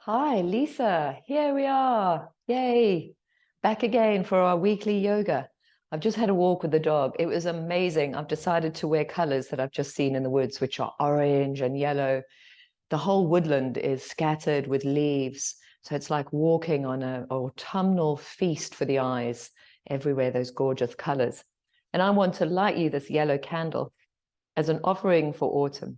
Hi, Lisa. Here we are. Yay. Back again for our weekly yoga. I've just had a walk with the dog. It was amazing. I've decided to wear colors that I've just seen in the woods, which are orange and yellow. The whole woodland is scattered with leaves. So it's like walking on an autumnal feast for the eyes. Everywhere, those gorgeous colors. And I want to light you this yellow candle as an offering for autumn.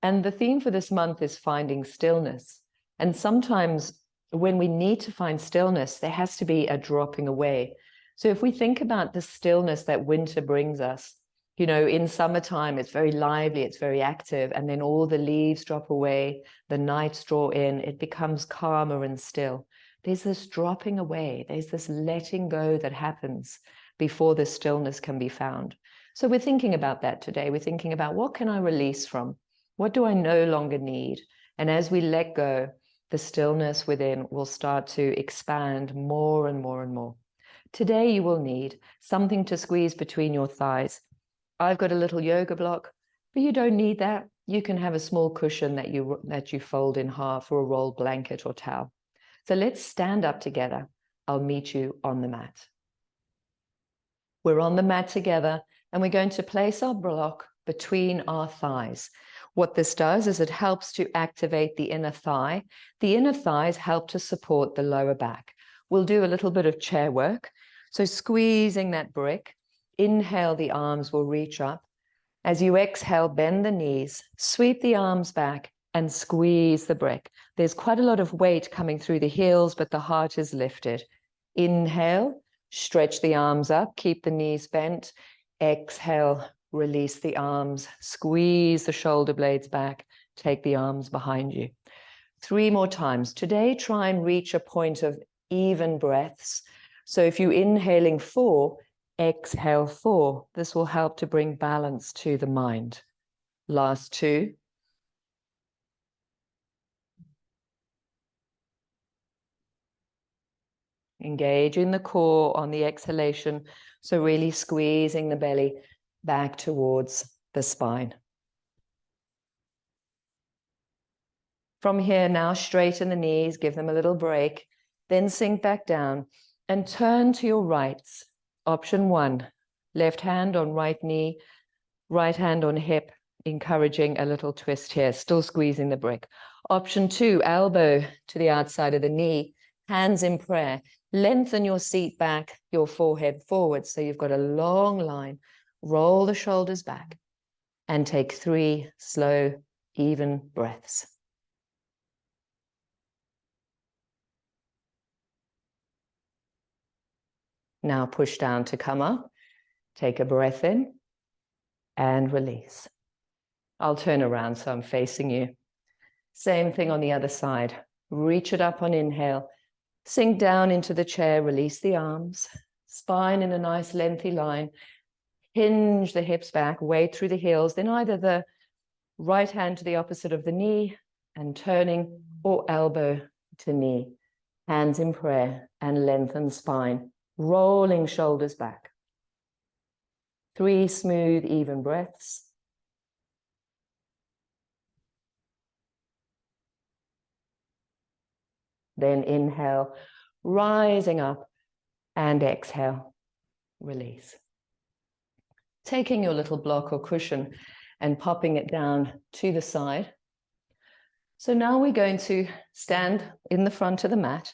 And the theme for this month is finding stillness. And sometimes when we need to find stillness, there has to be a dropping away. So if we think about the stillness that winter brings us, you know, in summertime, it's very lively, it's very active, and then all the leaves drop away, the nights draw in, it becomes calmer and still. There's this dropping away, there's this letting go that happens before the stillness can be found. So we're thinking about that today. We're thinking about what can I release from? What do I no longer need? And as we let go, the stillness within will start to expand more and more and more. Today, you will need something to squeeze between your thighs. I've got a little yoga block, but you don't need that. You can have a small cushion that you fold in half, or a rolled blanket or towel. So let's stand up together. I'll meet you on the mat. We're on the mat together, and we're going to place our block between our thighs. What this does is it helps to activate the inner thigh. The inner thighs help to support the lower back. We'll do a little bit of chair work. So squeezing that brick, inhale, the arms will reach up. As you exhale, bend the knees, sweep the arms back and squeeze the brick. There's quite a lot of weight coming through the heels, but the heart is lifted. Inhale, stretch the arms up, keep the knees bent. Exhale, release the arms, squeeze the shoulder blades back, take the arms behind you. 3 more times. Today, try and reach a point of even breaths. So if you're inhaling 4, exhale 4. This will help to bring balance to the mind. Last 2. Engage in the core on the exhalation. So really squeezing the belly back towards the spine. From here now, straighten the knees, give them a little break, then sink back down and turn to your rights. Option 1, left hand on right knee, right hand on hip, encouraging a little twist here, still squeezing the brick. Option 2, elbow to the outside of the knee, hands in prayer. Lengthen your seat back, your forehead forward, so you've got a long line. Roll the shoulders back and take 3 slow, even breaths. Now push down to come up. Take a breath in and release. I'll turn around so I'm facing you. Same thing on the other side. Reach it up on inhale. Sink down into the chair, release the arms. Spine in a nice lengthy line. Hinge the hips back, weight through the heels. Then either the right hand to the opposite of the knee and turning, or elbow to knee. Hands in prayer and lengthen spine. Rolling shoulders back. 3 smooth, even breaths. Then inhale, rising up, and exhale, release. Taking your little block or cushion and popping it down to the side. So now we're going to stand in the front of the mat.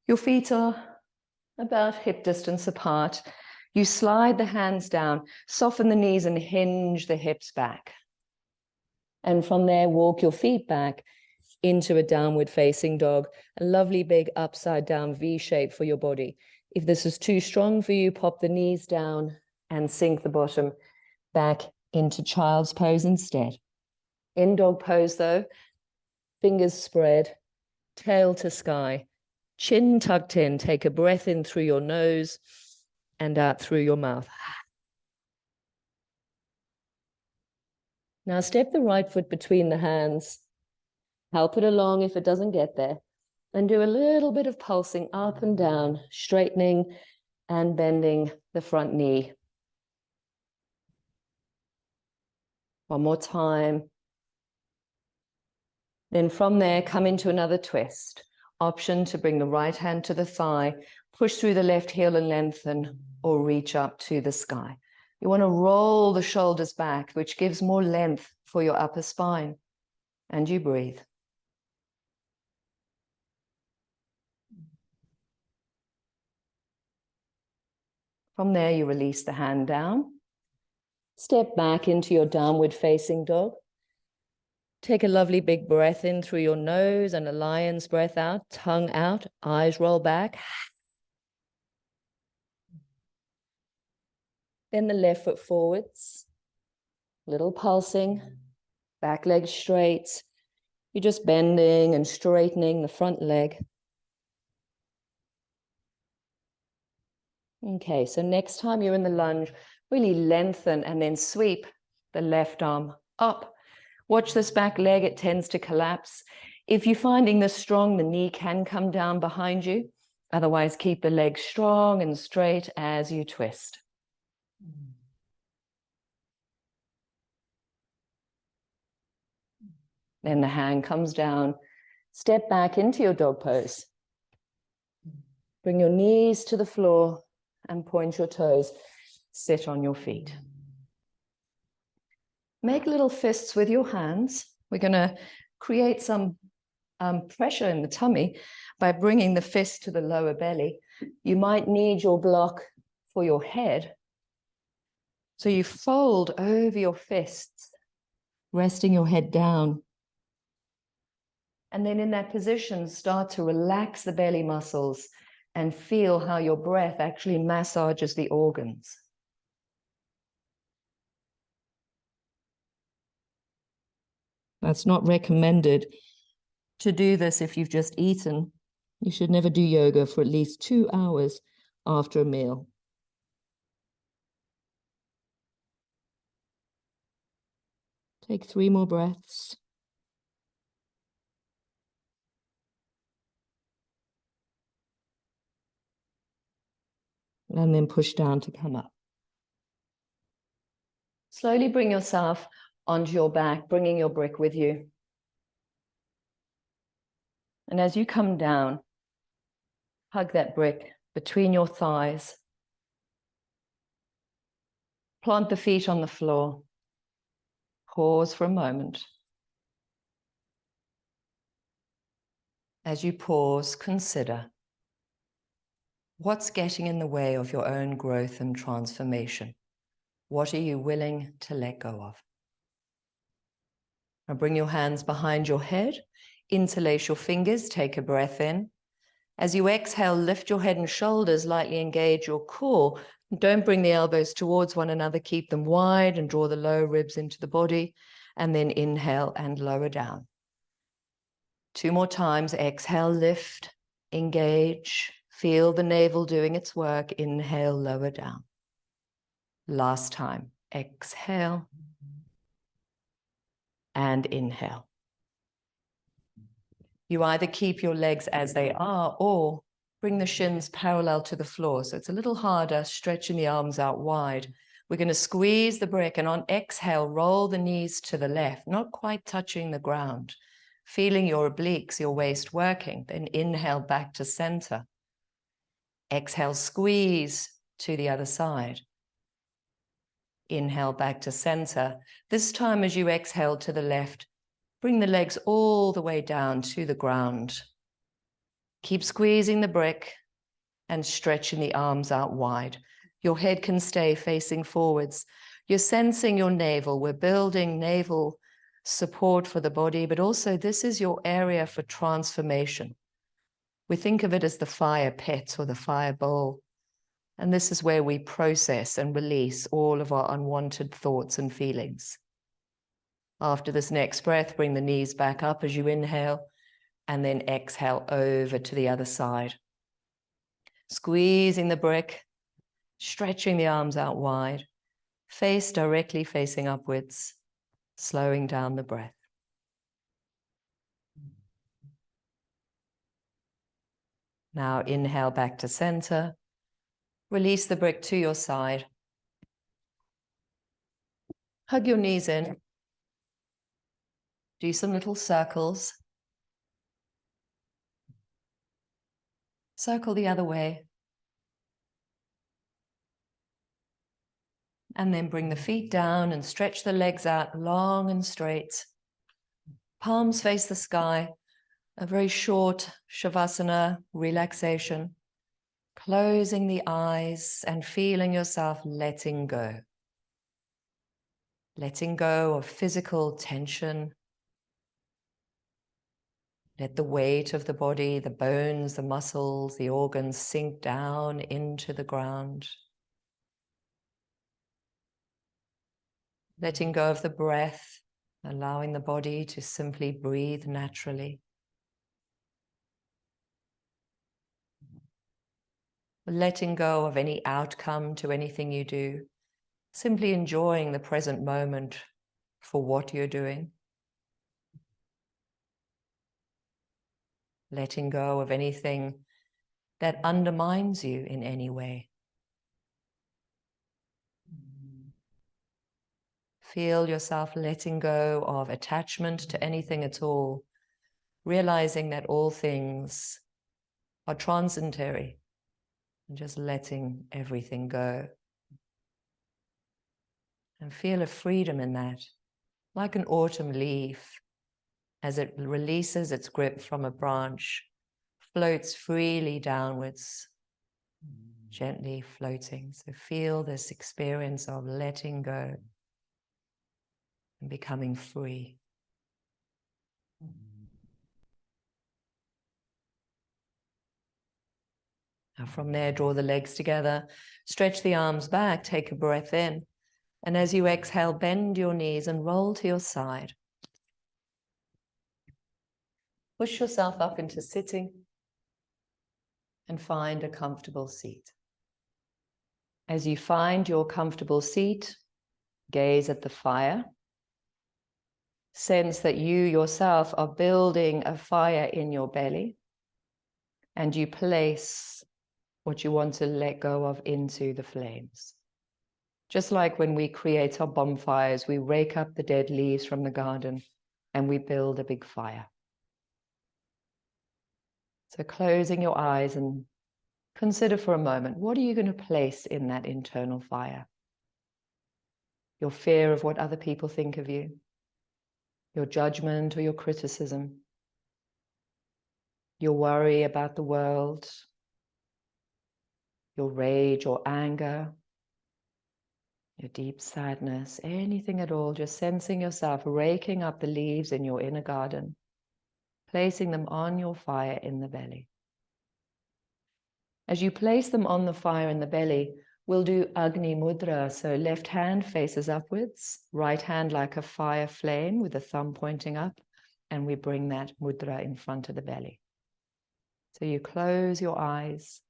Your feet are about hip distance apart. You slide the hands down, soften the knees and hinge the hips back. And from there, walk your feet back into a downward facing dog, a lovely big upside down V shape for your body. If this is too strong for you, pop the knees down and sink the bottom back into child's pose instead. In dog pose though, fingers spread, tail to sky, chin tucked in, take a breath in through your nose and out through your mouth. Now step the right foot between the hands, help it along if it doesn't get there, and do a little bit of pulsing up and down, straightening and bending the front knee. One more time. Then from there, come into another twist. Option to bring the right hand to the thigh, push through the left heel and lengthen, or reach up to the sky. You want to roll the shoulders back, which gives more length for your upper spine. And you breathe. From there, you release the hand down. Step back into your downward facing dog. Take a lovely big breath in through your nose and a lion's breath out, tongue out, eyes roll back. Then the left foot forwards, little pulsing, back leg straight. You're just bending and straightening the front leg. Okay, so next time you're in the lunge, really lengthen and then sweep the left arm up. Watch this back leg, it tends to collapse. If you're finding this strong, the knee can come down behind you. Otherwise, keep the leg strong and straight as you twist. Then the hand comes down. Step back into your dog pose. Bring your knees to the floor and point your toes. Sit on your feet. Make little fists with your hands. We're going to create some pressure in the tummy by bringing the fist to the lower belly. You might need your block for your head. So you fold over your fists, resting your head down. And then in that position, start to relax the belly muscles and feel how your breath actually massages the organs. That's not recommended to do this if you've just eaten. You should never do yoga for at least 2 hours after a meal. Take 3 more breaths. And then push down to come up. Slowly bring yourself onto your back, bringing your brick with you. And as you come down, hug that brick between your thighs. Plant the feet on the floor. Pause for a moment. As you pause, consider what's getting in the way of your own growth and transformation. What are you willing to let go of? Now bring your hands behind your head, interlace your fingers, take a breath in. As you exhale, lift your head and shoulders, lightly engage your core. Don't bring the elbows towards one another, keep them wide and draw the lower ribs into the body. And then inhale and lower down. 2 more times, exhale, lift, engage, feel the navel doing its work, inhale, lower down. Last time, exhale and inhale. You either keep your legs as they are or bring the shins parallel to the floor. So it's a little harder, stretching the arms out wide. We're going to squeeze the brick and on exhale, roll the knees to the left, not quite touching the ground. Feeling your obliques, your waist working. Then inhale back to center. Exhale, squeeze to the other side. Inhale back to center. This time as you exhale to the left, bring the legs all the way down to the ground. Keep squeezing the brick and stretching the arms out wide. Your head can stay facing forwards. You're sensing your navel. We're building navel support for the body, but also this is your area for transformation. We think of it as the fire pit or the fire bowl. And this is where we process and release all of our unwanted thoughts and feelings. After this next breath, bring the knees back up as you inhale, and then exhale over to the other side. Squeezing the brick, stretching the arms out wide, face directly facing upwards, slowing down the breath. Now inhale back to center. Release the brick to your side. Hug your knees in. Do some little circles. Circle the other way. And then bring the feet down and stretch the legs out long and straight. Palms face the sky. A very short shavasana, relaxation. Closing the eyes and feeling yourself letting go. Letting go of physical tension. Let the weight of the body, the bones, the muscles, the organs sink down into the ground. Letting go of the breath, allowing the body to simply breathe naturally. Letting go of any outcome to anything you do. Simply enjoying the present moment for what you're doing. Letting go of anything that undermines you in any way. Feel yourself letting go of attachment to anything at all, realizing that all things are transitory, and just letting everything go. And feel a freedom in that, like an autumn leaf, as it releases its grip from a branch, floats freely downwards, gently floating. So feel this experience of letting go and becoming free. Now from there, draw the legs together, stretch the arms back, take a breath in. And as you exhale, bend your knees and roll to your side. Push yourself up into sitting and find a comfortable seat. As you find your comfortable seat, gaze at the fire. Sense that you yourself are building a fire in your belly, and you place what you want to let go of into the flames. Just like when we create our bonfires, we rake up the dead leaves from the garden and we build a big fire. So closing your eyes and consider for a moment, what are you going to place in that internal fire? Your fear of what other people think of you, your judgment or your criticism, your worry about the world, your rage or anger, your deep sadness, anything at all, just sensing yourself raking up the leaves in your inner garden, placing them on your fire in the belly. As you place them on the fire in the belly, we'll do Agni Mudra, so left hand faces upwards, right hand like a fire flame with the thumb pointing up, and we bring that mudra in front of the belly. So you close your eyes,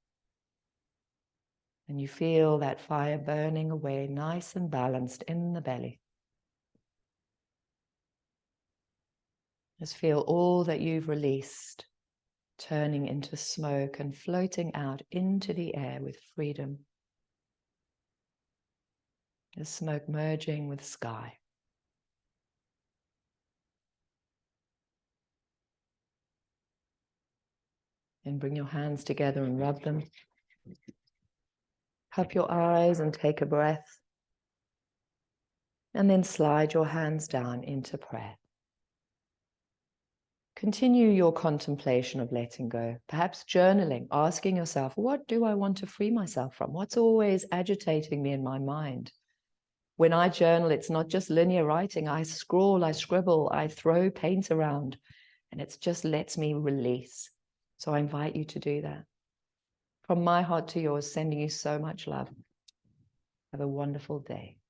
and you feel that fire burning away, nice and balanced in the belly. Just feel all that you've released turning into smoke and floating out into the air with freedom. The smoke merging with sky. And bring your hands together and rub them. Cup your eyes and take a breath. And then slide your hands down into prayer. Continue your contemplation of letting go, perhaps journaling, asking yourself, what do I want to free myself from? What's always agitating me in my mind? When I journal, it's not just linear writing. I scrawl, I scribble, I throw paint around, and it just lets me release. So I invite you to do that. From my heart to yours, sending you so much love. Have a wonderful day.